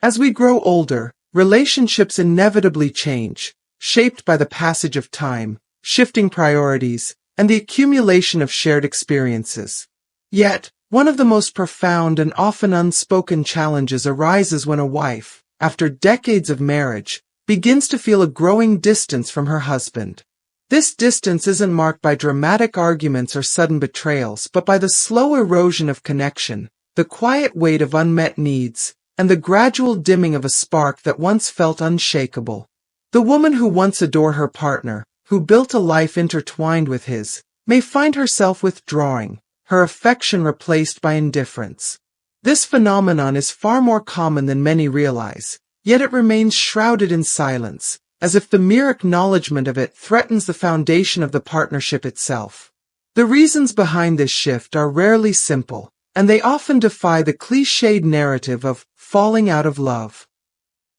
As we grow older, relationships inevitably change, shaped by the passage of time, shifting priorities, and the accumulation of shared experiences. Yet, one of the most profound and often unspoken challenges arises when a wife, after decades of marriage, begins to feel a growing distance from her husband. This distance isn't marked by dramatic arguments or sudden betrayals, but by the slow erosion of connection, the quiet weight of unmet needs, and the gradual dimming of a spark that once felt unshakable. The woman who once adored her partner, who built a life intertwined with his, may find herself withdrawing, her affection replaced by indifference. This phenomenon is far more common than many realize, yet it remains shrouded in silence, as if the mere acknowledgement of it threatens the foundation of the partnership itself. The reasons behind this shift are rarely simple, and they often defy the cliched narrative of falling out of love.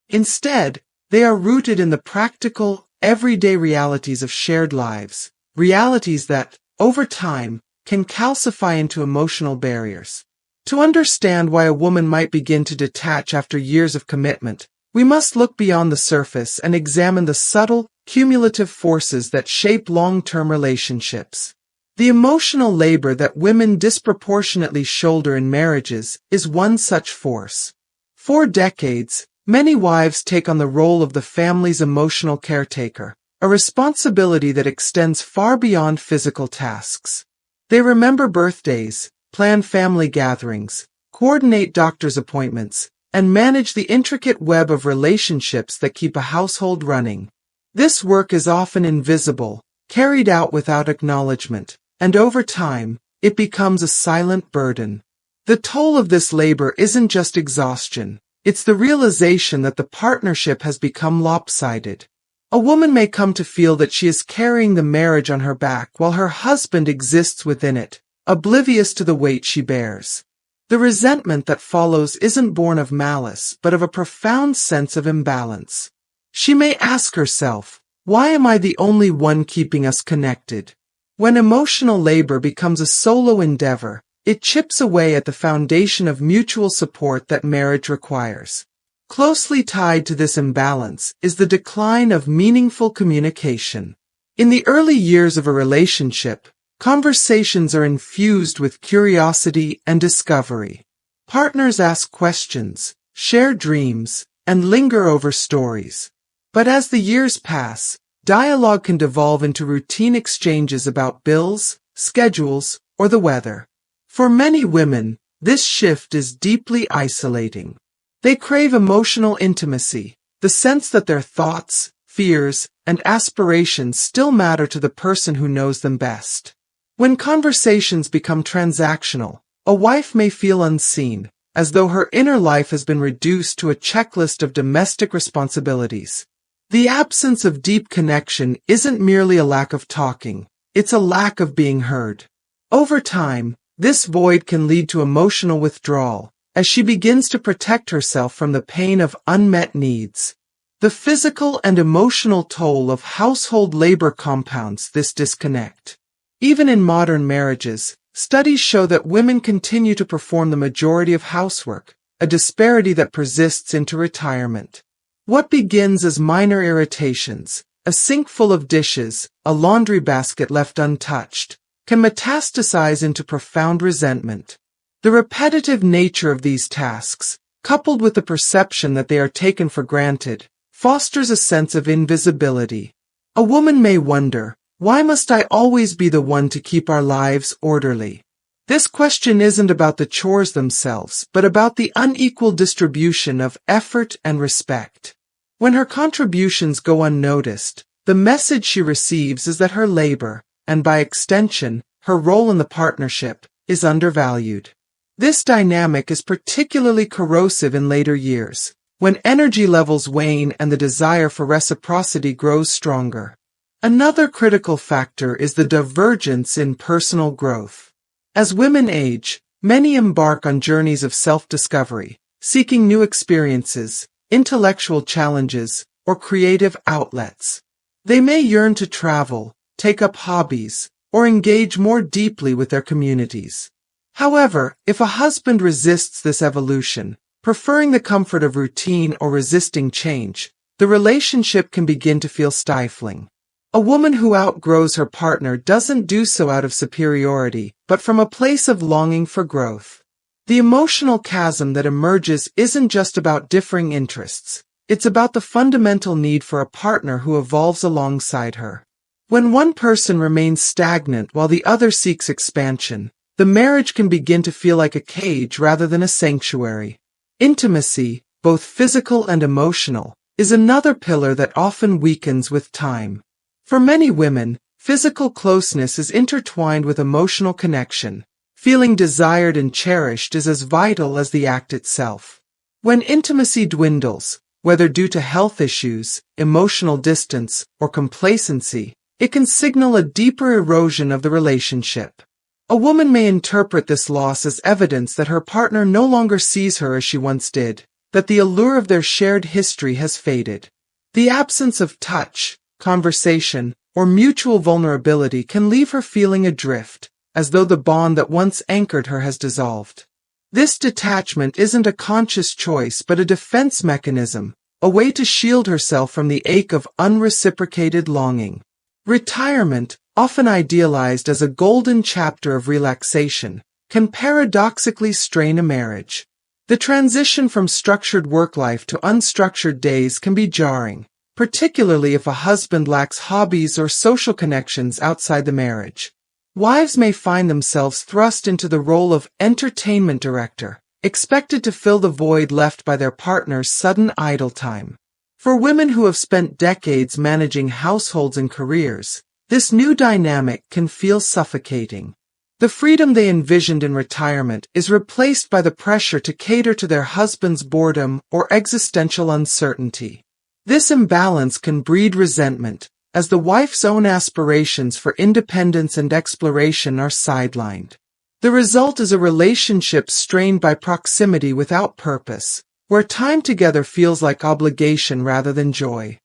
Instead, they are rooted in the practical, everyday realities of shared lives, realities that, over time, can calcify into emotional barriers. To understand why a woman might begin to detach after years of commitment, we must look beyond the surface and examine the subtle, cumulative forces that shape long-term relationships. The emotional labor that women disproportionately shoulder in marriages is one such force. For decades, many wives take on the role of the family's emotional caretaker, a responsibility that extends far beyond physical tasks. They remember birthdays, plan family gatherings, coordinate doctor's appointments, and manage the intricate web of relationships that keep a household running. This work is often invisible, carried out without acknowledgement, and over time, it becomes a silent burden. The toll of this labor isn't just exhaustion, it's the realization that the partnership has become lopsided. A woman may come to feel that she is carrying the marriage on her back while her husband exists within it, oblivious to the weight she bears. The resentment that follows isn't born of malice, but of a profound sense of imbalance. She may ask herself, why am I the only one keeping us connected? When emotional labor becomes a solo endeavor, it chips away at the foundation of mutual support that marriage requires. Closely tied to this imbalance is the decline of meaningful communication. In the early years of a relationship, conversations are infused with curiosity and discovery. Partners ask questions, share dreams, and linger over stories. But as the years pass, dialogue can devolve into routine exchanges about bills, schedules, or the weather. For many women, this shift is deeply isolating. They crave emotional intimacy, the sense that their thoughts, fears, and aspirations still matter to the person who knows them best. When conversations become transactional, a wife may feel unseen, as though her inner life has been reduced to a checklist of domestic responsibilities. The absence of deep connection isn't merely a lack of talking, it's a lack of being heard. Over time, this void can lead to emotional withdrawal, as she begins to protect herself from the pain of unmet needs. The physical and emotional toll of household labor compounds this disconnect. Even in modern marriages, studies show that women continue to perform the majority of housework, a disparity that persists into retirement. What begins as minor irritations, a sink full of dishes, a laundry basket left untouched, can metastasize into profound resentment. The repetitive nature of these tasks, coupled with the perception that they are taken for granted, fosters a sense of invisibility. A woman may wonder, why must I always be the one to keep our lives orderly? This question isn't about the chores themselves, but about the unequal distribution of effort and respect. When her contributions go unnoticed, the message she receives is that her labor, and by extension, her role in the partnership, is undervalued. This dynamic is particularly corrosive in later years, when energy levels wane and the desire for reciprocity grows stronger. Another critical factor is the divergence in personal growth. As women age, many embark on journeys of self-discovery, seeking new experiences, intellectual challenges, or creative outlets. They may yearn to travel, take up hobbies, or engage more deeply with their communities. However, if a husband resists this evolution, preferring the comfort of routine or resisting change, the relationship can begin to feel stifling. A woman who outgrows her partner doesn't do so out of superiority, but from a place of longing for growth. The emotional chasm that emerges isn't just about differing interests. It's about the fundamental need for a partner who evolves alongside her. When one person remains stagnant while the other seeks expansion, the marriage can begin to feel like a cage rather than a sanctuary. Intimacy, both physical and emotional, is another pillar that often weakens with time. For many women, physical closeness is intertwined with emotional connection. Feeling desired and cherished is as vital as the act itself. When intimacy dwindles, whether due to health issues, emotional distance, or complacency, it can signal a deeper erosion of the relationship. A woman may interpret this loss as evidence that her partner no longer sees her as she once did, that the allure of their shared history has faded. The absence of touch, conversation, or mutual vulnerability can leave her feeling adrift, as though the bond that once anchored her has dissolved. This detachment isn't a conscious choice but a defense mechanism, a way to shield herself from the ache of unreciprocated longing. Retirement, often idealized as a golden chapter of relaxation, can paradoxically strain a marriage. The transition from structured work life to unstructured days can be jarring, particularly if a husband lacks hobbies or social connections outside the marriage. Wives may find themselves thrust into the role of entertainment director, expected to fill the void left by their partner's sudden idle time. For women who have spent decades managing households and careers, this new dynamic can feel suffocating. The freedom they envisioned in retirement is replaced by the pressure to cater to their husband's boredom or existential uncertainty. This imbalance can breed resentment, as the wife's own aspirations for independence and exploration are sidelined. The result is a relationship strained by proximity without purpose, where time together feels like obligation rather than joy.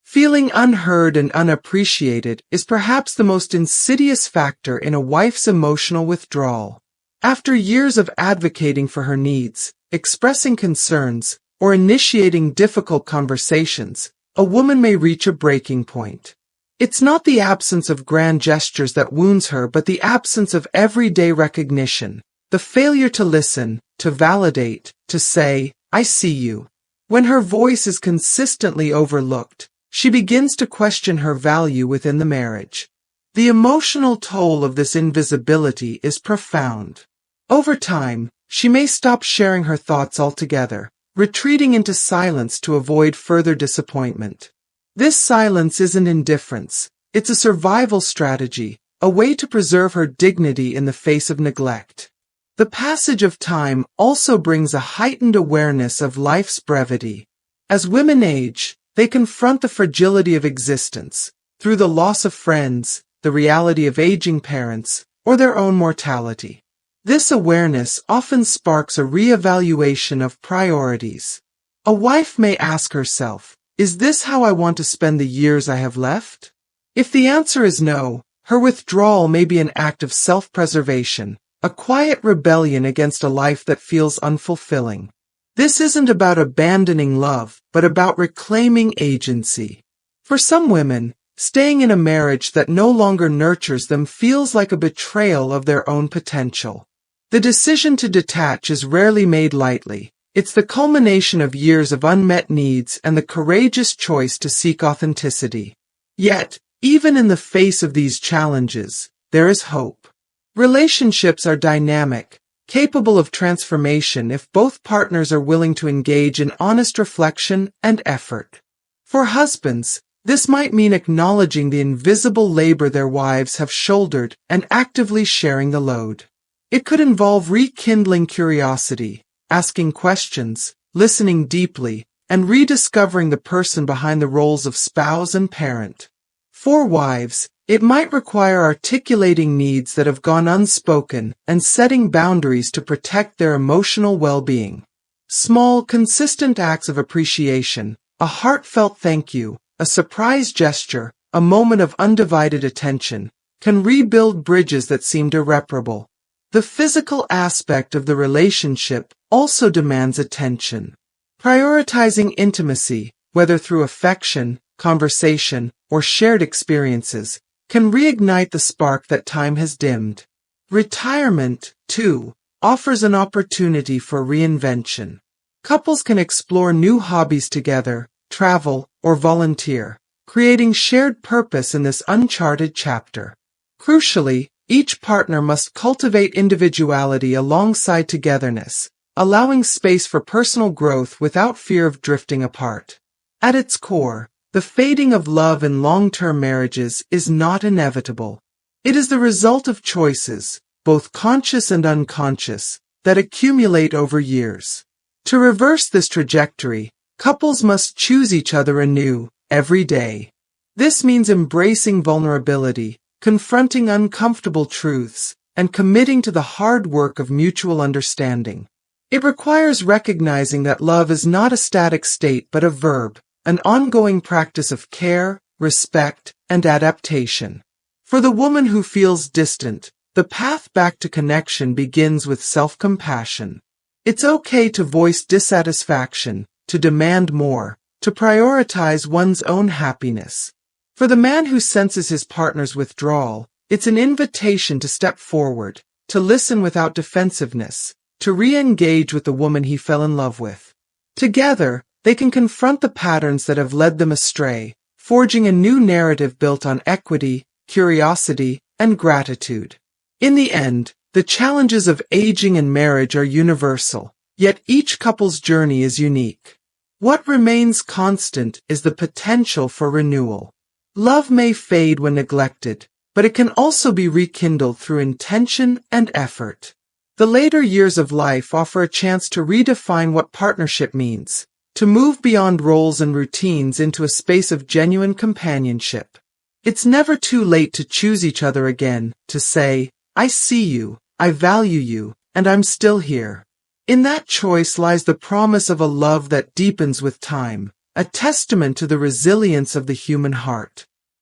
Feeling unheard and unappreciated is perhaps the most insidious factor in a wife's emotional withdrawal. After years of advocating for her needs, expressing concerns, or initiating difficult conversations, a woman may reach a breaking point. It's not the absence of grand gestures that wounds her but the absence of everyday recognition, the failure to listen, to validate, to say, "I see you." When her voice is consistently overlooked, she begins to question her value within the marriage. The emotional toll of this invisibility is profound. Over time, she may stop sharing her thoughts altogether, retreating into silence to avoid further disappointment. This silence isn't indifference, it's a survival strategy, a way to preserve her dignity in the face of neglect. The passage of time also brings a heightened awareness of life's brevity. As women age, they confront the fragility of existence, through the loss of friends, the reality of aging parents, or their own mortality. This awareness often sparks a reevaluation of priorities. A wife may ask herself, "Is this how I want to spend the years I have left?" If the answer is no, her withdrawal may be an act of self-preservation, a quiet rebellion against a life that feels unfulfilling. This isn't about abandoning love, but about reclaiming agency. For some women, staying in a marriage that no longer nurtures them feels like a betrayal of their own potential. The decision to detach is rarely made lightly. It's the culmination of years of unmet needs and the courageous choice to seek authenticity. Yet, even in the face of these challenges, there is hope. Relationships are dynamic, capable of transformation if both partners are willing to engage in honest reflection and effort. For husbands, this might mean acknowledging the invisible labor their wives have shouldered and actively sharing the load. It could involve rekindling curiosity, asking questions, listening deeply, and rediscovering the person behind the roles of spouse and parent. For wives, it might require articulating needs that have gone unspoken and setting boundaries to protect their emotional well-being. Small, consistent acts of appreciation, a heartfelt thank you, a surprise gesture, a moment of undivided attention, can rebuild bridges that seemed irreparable. The physical aspect of the relationship also demands attention. Prioritizing intimacy, whether through affection, conversation, or shared experiences, can reignite the spark that time has dimmed. Retirement, too, offers an opportunity for reinvention. Couples can explore new hobbies together, travel, or volunteer, creating shared purpose in this uncharted chapter. Crucially, each partner must cultivate individuality alongside togetherness, allowing space for personal growth without fear of drifting apart. At its core, the fading of love in long-term marriages is not inevitable. It is the result of choices, both conscious and unconscious, that accumulate over years. To reverse this trajectory, couples must choose each other anew, every day. This means embracing vulnerability, confronting uncomfortable truths, and committing to the hard work of mutual understanding. It requires recognizing that love is not a static state but a verb, an ongoing practice of care, respect, and adaptation. For the woman who feels distant, the path back to connection begins with self-compassion. It's okay to voice dissatisfaction, to demand more, to prioritize one's own happiness. For the man who senses his partner's withdrawal, it's an invitation to step forward, to listen without defensiveness, to re-engage with the woman he fell in love with. Together, they can confront the patterns that have led them astray, forging a new narrative built on equity, curiosity, and gratitude. In the end, the challenges of aging and marriage are universal, yet each couple's journey is unique. What remains constant is the potential for renewal. Love may fade when neglected, but it can also be rekindled through intention and effort. The later years of life offer a chance to redefine what partnership means, to move beyond roles and routines into a space of genuine companionship. It's never too late to choose each other again, to say, I see you, I value you, and I'm still here. In that choice lies the promise of a love that deepens with time, a testament to the resilience of the human heart.